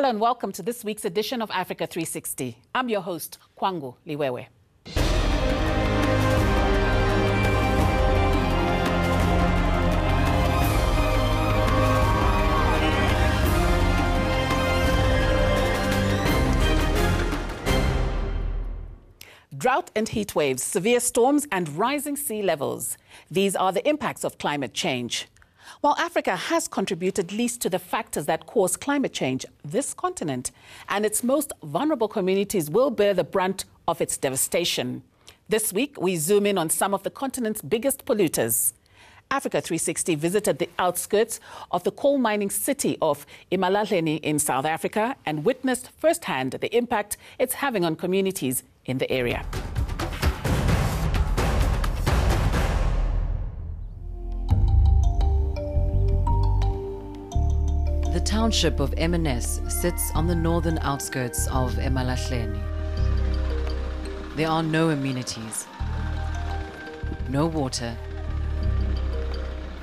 Hello and welcome to this week's edition of Africa 360. I'm your host, Kwangu Liwewe. Drought and heat waves, severe storms and rising sea levels. These are the impacts of climate change. While Africa has contributed least to the factors that cause climate change, this continent and its most vulnerable communities will bear the brunt of its devastation. This week, we zoom in on some of the continent's biggest polluters. Africa 360 visited the outskirts of the coal mining city of Emalahleni in South Africa and witnessed firsthand the impact it's having on communities in the area. The township of M&S sits on the northern outskirts of Emalahleni. There are no amenities, no water,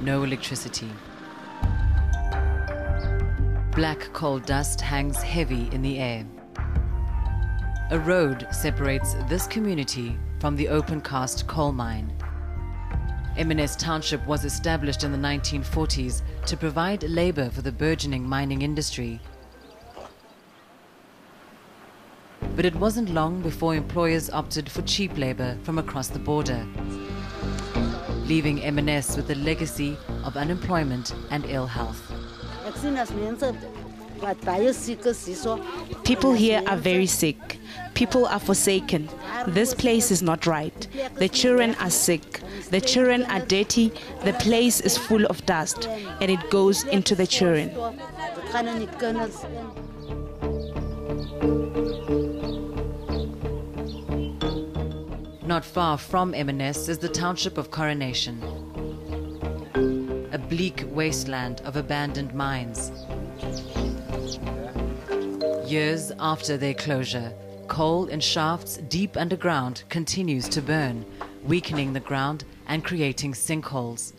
no electricity. Black coal dust hangs heavy in the air. A road separates this community from the open-cast coal mine. M&S Township was established in the 1940s to provide labor for the burgeoning mining industry. But it wasn't long before employers opted for cheap labor from across the border, leaving M&S with a legacy of unemployment and ill health. People here are very sick. People are forsaken. This place is not right. The children are sick. The children are dirty. The place is full of dust, and it goes into the children. Not far from M&S is the Township of Coronation, a bleak wasteland of abandoned mines. Years after their closure, coal in shafts deep underground continues to burn, weakening the ground and creating sinkholes.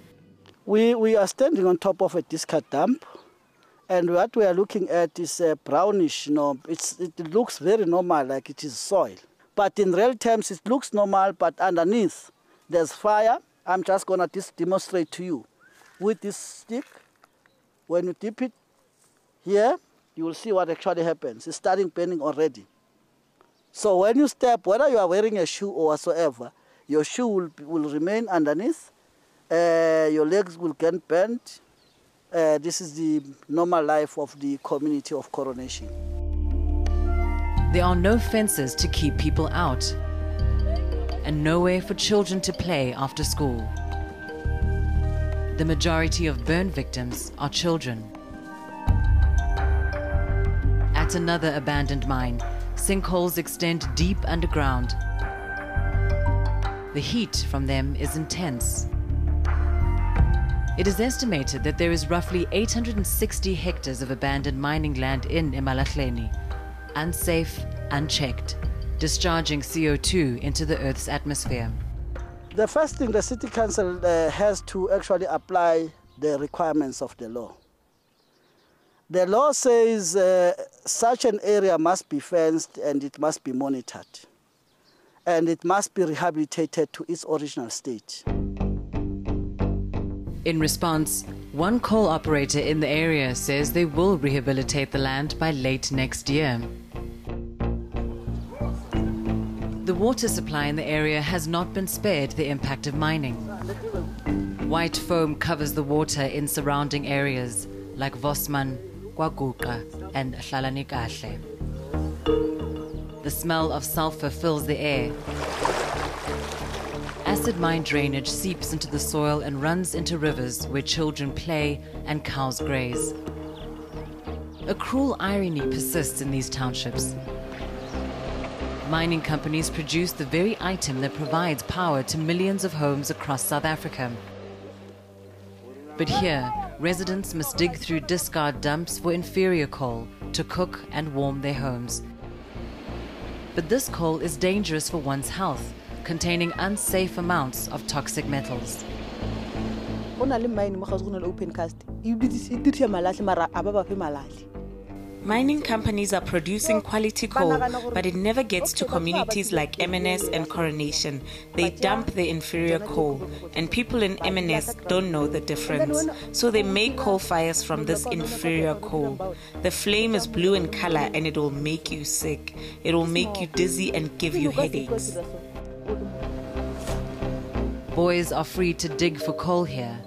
We are standing on top of a discard dump, and what we are looking at is brownish. It looks very normal, like it is soil. But in real terms, it looks normal, but underneath there's fire. I'm just going to demonstrate to you. With this stick, when you dip it here, you will see what actually happens. It's starting burning already. So when you step, whether you are wearing a shoe or whatsoever, your shoe will remain underneath, your legs will get burnt. This is the normal life of the community of Coronation. There are no fences to keep people out, and nowhere for children to play after school. The majority of burn victims are children. At another abandoned mine, sinkholes extend deep underground. The heat from them is intense. It is estimated that there is roughly 860 hectares of abandoned mining land in Emalahleni, unsafe, unchecked, discharging CO2 into the Earth's atmosphere. The first thing, the City Council has to actually apply the requirements of the law. The law says such an area must be fenced and it must be monitored. And it must be rehabilitated to its original state. In response, one coal operator in the area says they will rehabilitate the land by late next year. The water supply in the area has not been spared the impact of mining. White foam covers the water in surrounding areas like Vosman, Kwaguqa and Hlalanikahle. The smell of sulfur fills the air. Acid mine drainage seeps into the soil and runs into rivers where children play and cows graze. A cruel irony persists in these townships. Mining companies produce the very item that provides power to millions of homes across South Africa. But here, residents must dig through discard dumps for inferior coal to cook and warm their homes. But this coal is dangerous for one's health, containing unsafe amounts of toxic metals. Mining companies are producing quality coal, but it never gets to communities like MNS and Coronation. They dump the inferior coal, and people in MNS don't know the difference. So they make coal fires from this inferior coal. The flame is blue in color and it will make you sick. It will make you dizzy and give you headaches. Boys are free to dig for coal here.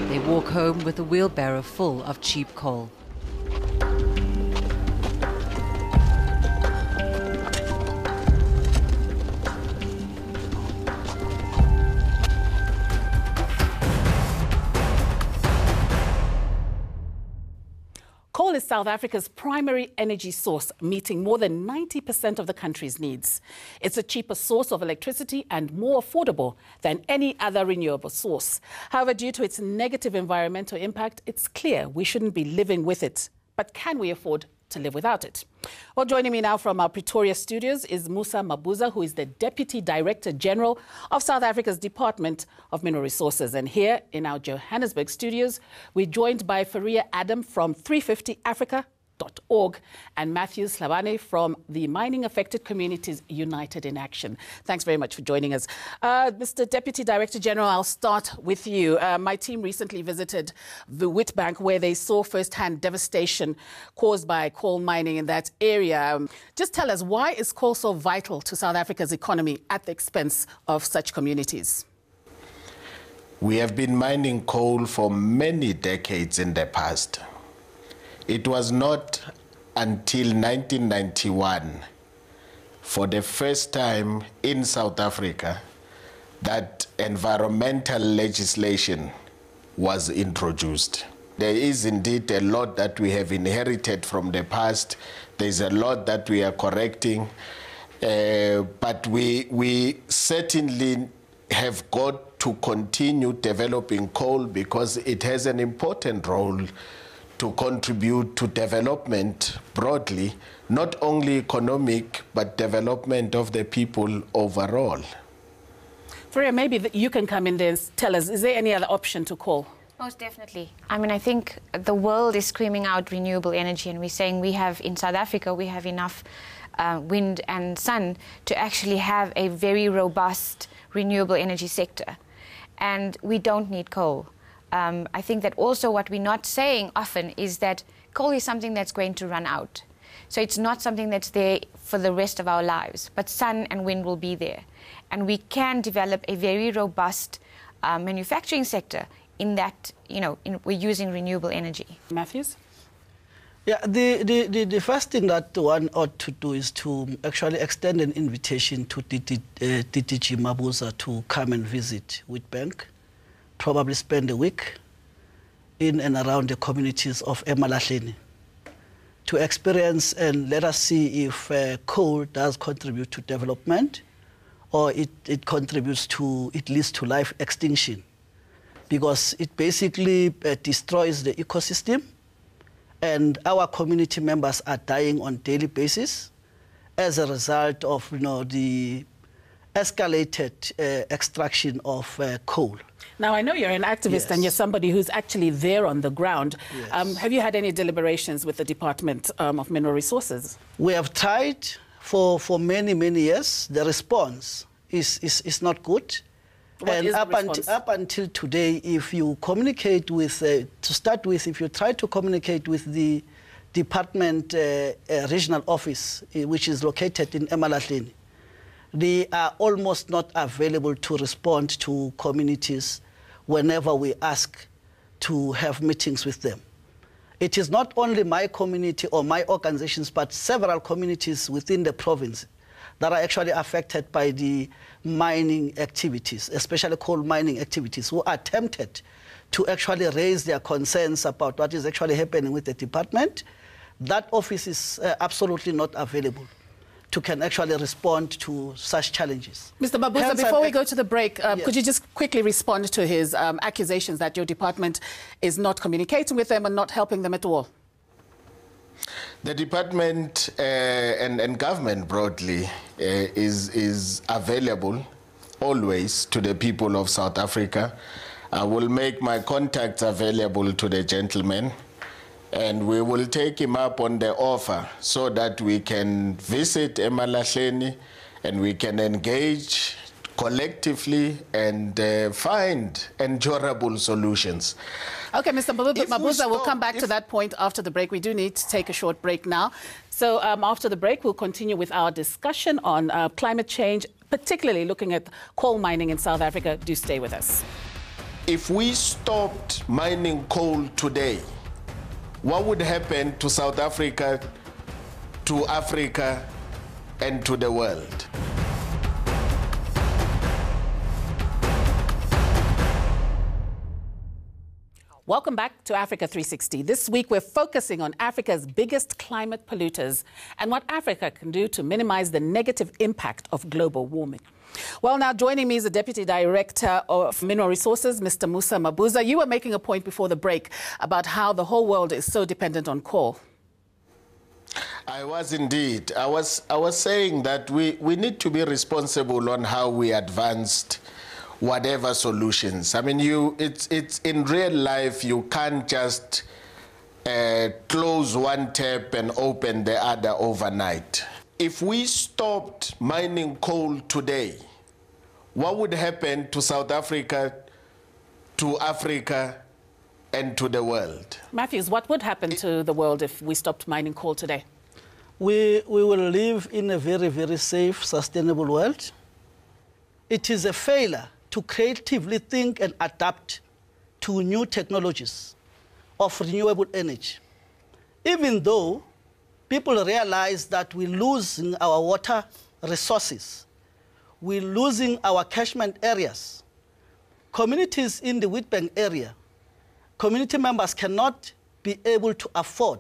They walk home with a wheelbarrow full of cheap coal. Coal is South Africa's primary energy source, meeting more than 90% of the country's needs. It's a cheaper source of electricity and more affordable than any other renewable source. However, due to its negative environmental impact, it's clear we shouldn't be living with it. But can we afford to live without it? Well, joining me now from our Pretoria studios is Musa Mabuza, who is the Deputy Director General of South Africa's Department of Mineral Resources. And here in our Johannesburg studios, we're joined by Faria Adam from 350africa.org and Matthew Slavane from the Mining Affected Communities United in Action. Thanks very much for joining us. Mr. Deputy Director General, I'll start with you. My team recently visited the Witbank, where they saw firsthand devastation caused by coal mining in that area. Just tell us, why is coal so vital to South Africa's economy at the expense of such communities? We have been mining coal for many decades in the past. It was not until 1991, for the first time in South Africa, that environmental legislation was introduced. There is indeed a lot that we have inherited from the past. There's a lot that we are correcting, but we certainly have got to continue developing coal because it has an important role to contribute to development broadly, not only economic, but development of the people overall. Faria, maybe you can come in there and tell us, is there any other option to coal? Most definitely. I mean, I think the world is screaming out renewable energy, and we're saying we have, in South Africa, we have enough wind and sun to actually have a very robust renewable energy sector. And we don't need coal. I think that also what we're not saying often is that coal is something that's going to run out. So it's not something that's there for the rest of our lives, but sun and wind will be there. And we can develop a very robust manufacturing sector in that, we're using renewable energy. Matthews? Yeah, the first thing that one ought to do is to actually extend an invitation to DDG Mabuza to come and visit Witbank. Probably spend a week in and around the communities of Emalahleni to experience and let us see if coal does contribute to development or it contributes to, it leads to life extinction, because it basically destroys the ecosystem, and our community members are dying on a daily basis as a result of the escalated extraction of coal. Now, I know you're an activist, yes, and you're somebody who's actually there on the ground. Yes. Have you had any deliberations with the Department of Mineral Resources? We have tried for many, many years. The response is not good. What is the response? Up until today, if you communicate with, to start with, if you try to communicate with the Department Regional Office, which is located in Emalahleni, they are almost not available to respond to communities whenever we ask to have meetings with them. It is not only my community or my organizations, but several communities within the province that are actually affected by the mining activities, especially coal mining activities, who are tempted to actually raise their concerns about what is actually happening with the department. That office is absolutely not available to can actually respond to such challenges. Mr. Mabuza, before we go to the break, yes, could you just quickly respond to his accusations that your department is not communicating with them and not helping them at all? The department and government broadly is available always to the people of South Africa. I will make my contacts available to the gentleman, and we will take him up on the offer so that we can visit eMalahleni and we can engage collectively and find endurable solutions. Okay, Mr. Mabuza, we'll come back to that point after the break. We do need to take a short break now. So after the break, we'll continue with our discussion on climate change, particularly looking at coal mining in South Africa. Do stay with us. If we stopped mining coal today, what would happen to South Africa, to Africa, and to the world? Welcome back to Africa 360. This week, we're focusing on Africa's biggest climate polluters and what Africa can do to minimize the negative impact of global warming. Well, now joining me is the Deputy Director of Mineral Resources, Mr. Musa Mabuza. You were making a point before the break about how the whole world is so dependent on coal. I was indeed. I was saying that we need to be responsible on how we advanced whatever solutions. I mean, it's in real life, you can't just close one tap and open the other overnight. If we stopped mining coal today, what would happen to South Africa, to Africa, and to the world? Matthews, what would happen to the world if we stopped mining coal today? We will live in a very, very safe, sustainable world. It is a failure to creatively think and adapt to new technologies of renewable energy. Even though people realize that we're losing our water resources, we're losing our catchment areas. Communities in the Witbank area, community members cannot be able to afford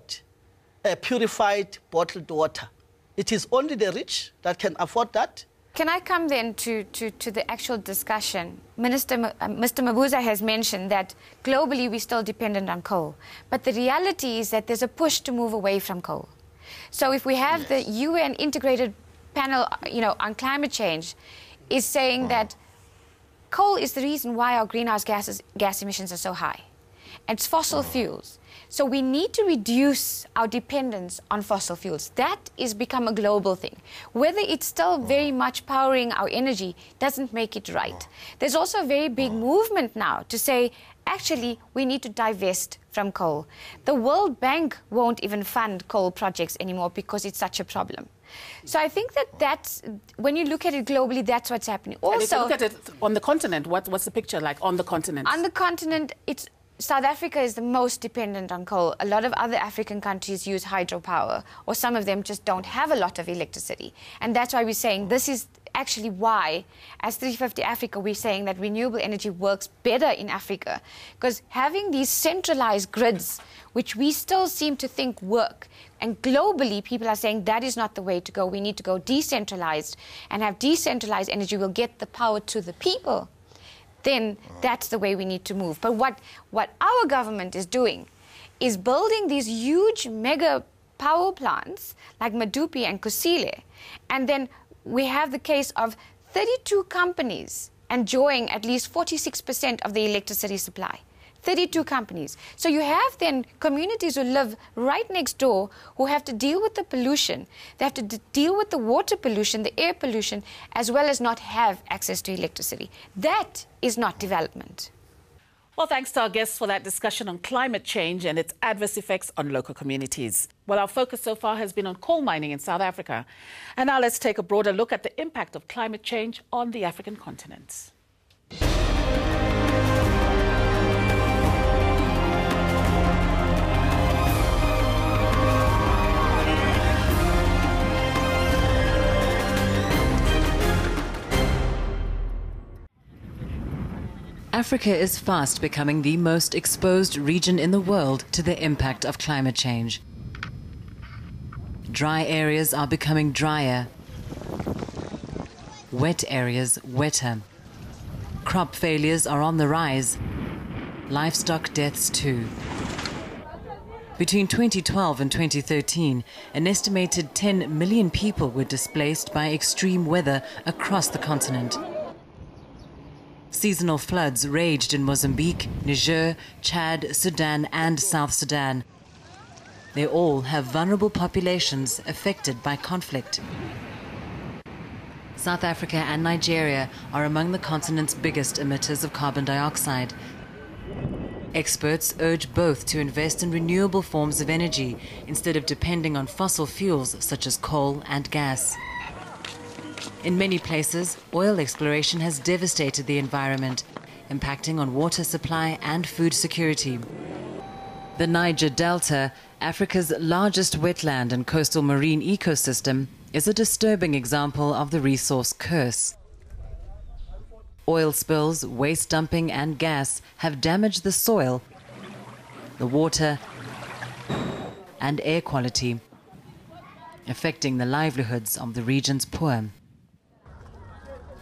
a purified bottled water. It is only the rich that can afford that. Can I come then to the actual discussion? Mr. Mabuza has mentioned that globally we're still dependent on coal. But the reality is that there's a push to move away from coal. So if we have the UN Integrated Panel on climate change is saying that coal is the reason why our greenhouse gas emissions are so high. And it's fossil fuels. So we need to reduce our dependence on fossil fuels. That is become a global thing. Whether it's still very much powering our energy doesn't make it right. There's also a very big movement now to say, actually, we need to divest from coal. The World Bank won't even fund coal projects anymore because it's such a problem. So I think that's, when you look at it globally, that's what's happening. Also, and if you look at it on the continent, what's the picture like on the continent? On the continent, South Africa is the most dependent on coal. A lot of other African countries use hydropower, or some of them just don't have a lot of electricity. And that's why we're saying this is actually why, as 350 Africa, we're saying that renewable energy works better in Africa. Because having these centralized grids, which we still seem to think work, and globally people are saying that is not the way to go. We need to go decentralized, and have decentralized energy will get the power to the people. Then that's the way we need to move. But what our government is doing is building these huge mega power plants like Medupi and Kusile. And then we have the case of 32 companies enjoying at least 46% of the electricity supply. 32 companies. So you have then communities who live right next door who have to deal with the pollution. They have to deal with the water pollution, the air pollution, as well as not have access to electricity. That is not development. Well, thanks to our guests for that discussion on climate change and its adverse effects on local communities. Well, our focus so far has been on coal mining in South Africa. And now let's take a broader look at the impact of climate change on the African continent. Africa is fast becoming the most exposed region in the world to the impact of climate change. Dry areas are becoming drier, wet areas wetter. Crop failures are on the rise, livestock deaths too. Between 2012 and 2013, an estimated 10 million people were displaced by extreme weather across the continent. Seasonal floods raged in Mozambique, Niger, Chad, Sudan and South Sudan. They all have vulnerable populations affected by conflict. South Africa and Nigeria are among the continent's biggest emitters of carbon dioxide. Experts urge both to invest in renewable forms of energy instead of depending on fossil fuels such as coal and gas. In many places, oil exploration has devastated the environment, impacting on water supply and food security. The Niger Delta, Africa's largest wetland and coastal marine ecosystem, is a disturbing example of the resource curse. Oil spills, waste dumping and gas have damaged the soil, the water and air quality, affecting the livelihoods of the region's poor.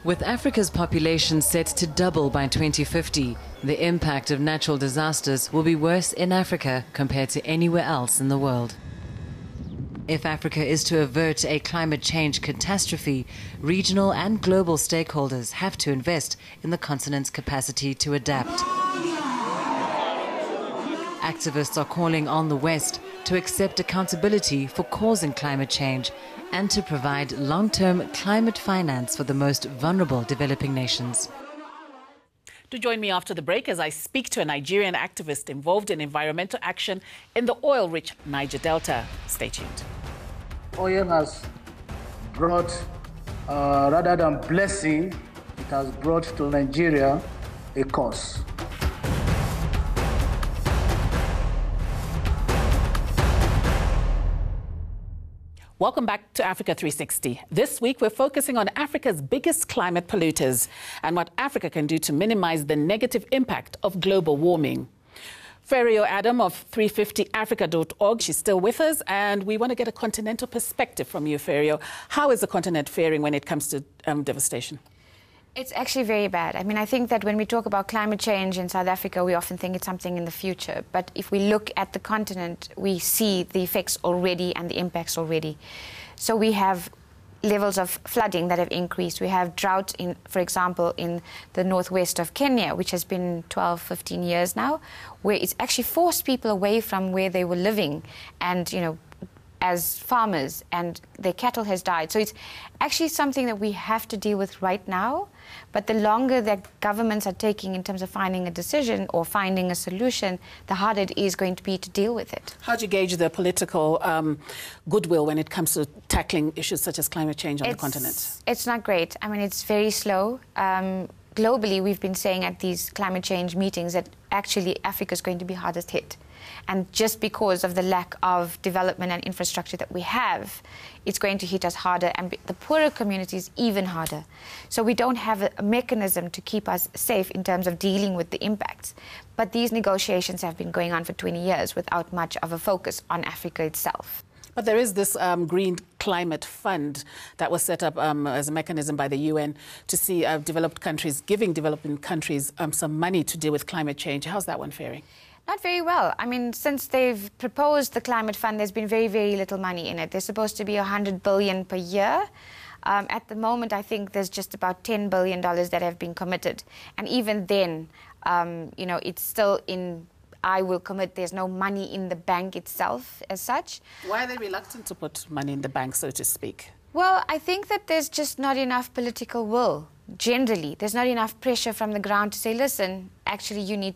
With Africa's population set to double by 2050, the impact of natural disasters will be worse in Africa compared to anywhere else in the world. If Africa is to avert a climate change catastrophe, regional and global stakeholders have to invest in the continent's capacity to adapt. Activists are calling on the West to accept accountability for causing climate change and to provide long-term climate finance for the most vulnerable developing nations. To join me after the break as I speak to a Nigerian activist involved in environmental action in the oil-rich Niger Delta. Stay tuned. Oil has brought, rather than blessing, it has brought to Nigeria a curse. Welcome back to Africa 360. This week, we're focusing on Africa's biggest climate polluters and what Africa can do to minimize the negative impact of global warming. Ferio Adam of 350africa.org, she's still with us, and we want to get a continental perspective from you, Ferio. How is the continent faring when it comes to devastation? It's actually very bad. I mean, I think that when we talk about climate change in South Africa, we often think it's something in the future. But if we look at the continent, we see the effects already and the impacts already. So we have levels of flooding that have increased. We have drought, for example, in the northwest of Kenya, which has been 12, 15 years now, where it's actually forced people away from where they were living and, as farmers, and their cattle has died. So it's actually something that we have to deal with right now. But the longer that governments are taking in terms of finding a decision or finding a solution, the harder it is going to be to deal with it. How do you gauge the political goodwill when it comes to tackling issues such as climate change on the continent? It's not great. I mean, it's very slow. Globally, we've been saying at these climate change meetings that actually Africa is going to be hardest hit. And just because of the lack of development and infrastructure that we have, it's going to hit us harder, and the poorer communities even harder. So we don't have a mechanism to keep us safe in terms of dealing with the impacts. But these negotiations have been going on for 20 years without much of a focus on Africa itself. But there is this Green Climate Fund that was set up as a mechanism by the UN to see developed countries, giving developing countries some money to deal with climate change. How's that one faring? Not very well. I mean, since they've proposed the climate fund, there's been very, very little money in it. There's supposed to be 100 billion per year. At the moment, I think there's just about $10 billion that have been committed. And even then, it's still in, I will commit, there's no money in the bank itself as such. Why are they reluctant to put money in the bank, so to speak? Well, I think that there's just not enough political will. Generally, there's not enough pressure from the ground to say, listen, actually you need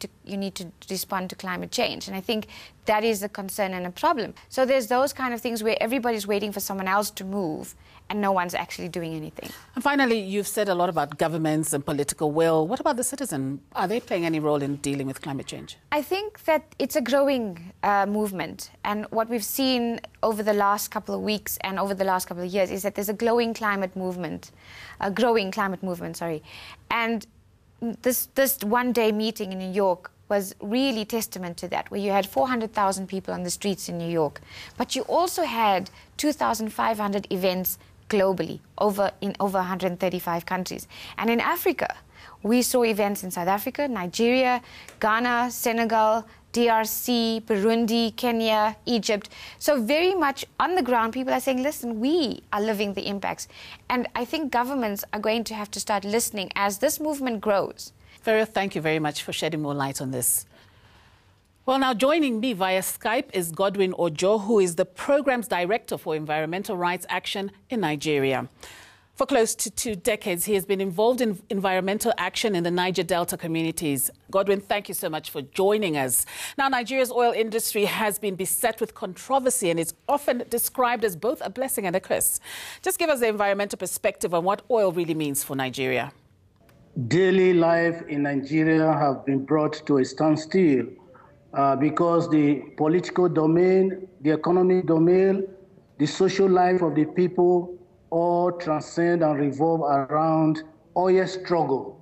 to respond to climate change. And I think that is a concern and a problem. So there's those kind of things where everybody's waiting for someone else to move and no one's actually doing anything. And finally, you've said a lot about governments and political will. What about the citizen? Are they playing any role in dealing with climate change? I think that it's a growing movement. And what we've seen over the last couple of weeks and over the last couple of years is that there's a growing climate movement. And this one-day meeting in New York was really testament to that, where you had 400,000 people on the streets in New York. But you also had 2,500 events globally, in over 135 countries. And in Africa, we saw events in South Africa, Nigeria, Ghana, Senegal, DRC, Burundi, Kenya, Egypt. So very much on the ground, people are saying, listen, we are living the impacts. And I think governments are going to have to start listening as this movement grows. Vera, thank you very much for shedding more light on this. Well, now joining me via Skype is Godwin Ojo, who is the Programs Director for Environmental Rights Action in Nigeria. For close to 2 decades, he has been involved in environmental action in the Niger Delta communities. Godwin, thank you so much for joining us. Now, Nigeria's oil industry has been beset with controversy and is often described as both a blessing and a curse. Just give us the environmental perspective on what oil really means for Nigeria. Daily life in Nigeria have been brought to a standstill because the political domain, the economic domain, the social life of the people all transcend and revolve around oil struggle.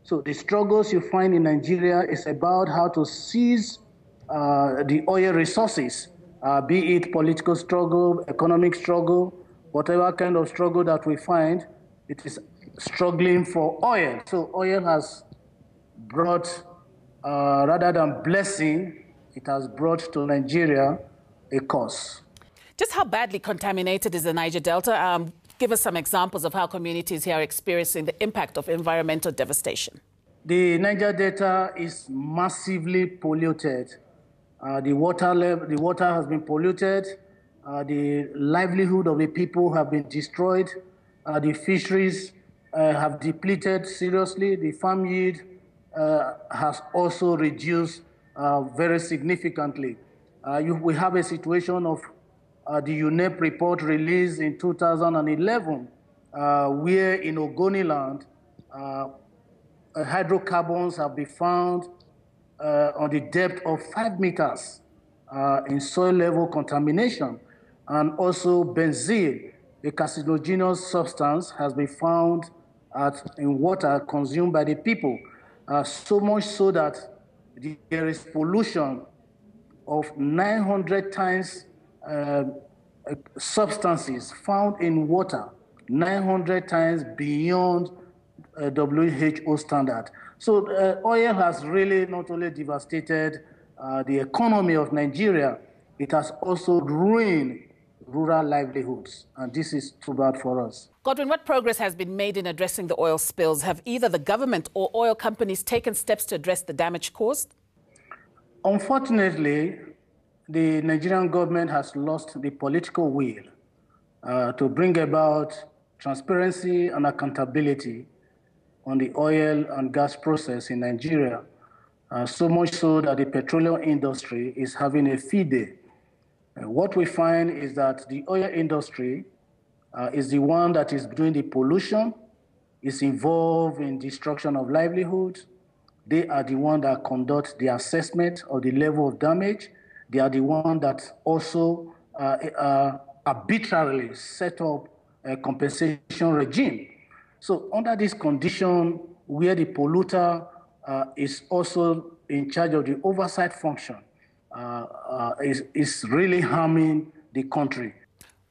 So the struggles you find in Nigeria is about how to seize the oil resources, be it political struggle, economic struggle, whatever kind of struggle that we find, it is struggling for oil. So oil has brought, rather than blessing, it has brought to Nigeria a curse. Just how badly contaminated is the Niger Delta? Give us some examples of how communities here are experiencing the impact of environmental devastation. The Niger Delta is massively polluted. The water has been polluted. The livelihood of the people have been destroyed. The fisheries have depleted seriously. The farm yield has also reduced very significantly. We have a situation of the UNEP report released in 2011, where in Ogoniland, hydrocarbons have been found on the depth of 5 meters in soil level contamination. And also benzene, a carcinogenous substance, has been found in water consumed by the people. So much so that there is pollution of 900 times substances found in water, 900 times beyond WHO standard. So oil has really not only devastated the economy of Nigeria, it has also ruined rural livelihoods, and this is too bad for us. Godwin, what progress has been made in addressing the oil spills? Have either the government or oil companies taken steps to address the damage caused? Unfortunately, the Nigerian government has lost the political will to bring about transparency and accountability on the oil and gas process in Nigeria, so much so that the petroleum industry is having a field day. What we find is that the oil industry is the one that is doing the pollution, is involved in destruction of livelihoods. They are the one that conduct the assessment of the level of damage. They are the one that also arbitrarily set up a compensation regime. So under this condition, where the polluter is also in charge of the oversight function, is really harming the country.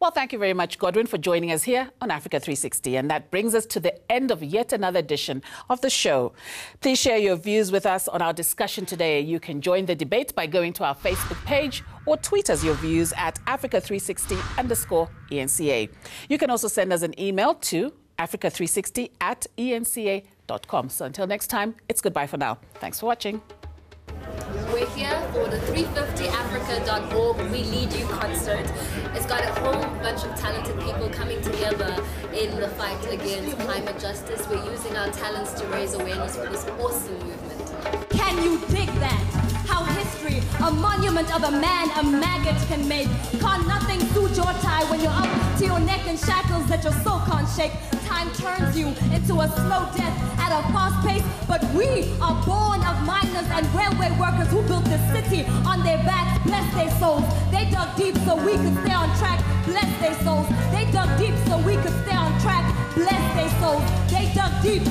Well, thank you very much, Godwin, for joining us here on Africa 360. And that brings us to the end of yet another edition of the show. Please share your views with us on our discussion today. You can join the debate by going to our Facebook page or tweet us your views at Africa360_ENCA. You can also send us an email to africa360@enca.com. So until next time, it's goodbye for now. Thanks for watching. We're here for the 350africa.org We Lead You concert. It's got a whole bunch of talented people coming together in the fight against climate justice. We're using our talents to raise awareness for this awesome movement. Can you dig that? How history, a monument of a man a maggot can make. Can't nothing suit your tie when you're up to your neck in shackles that your soul can't shake. Time turns you into a slow death at a fast pace, but we are born of miners and railway workers who built this city on their backs. Bless their souls. They dug deep so we could stay on track. Bless their souls. They dug deep so we could stay on track. Bless their souls. They dug deep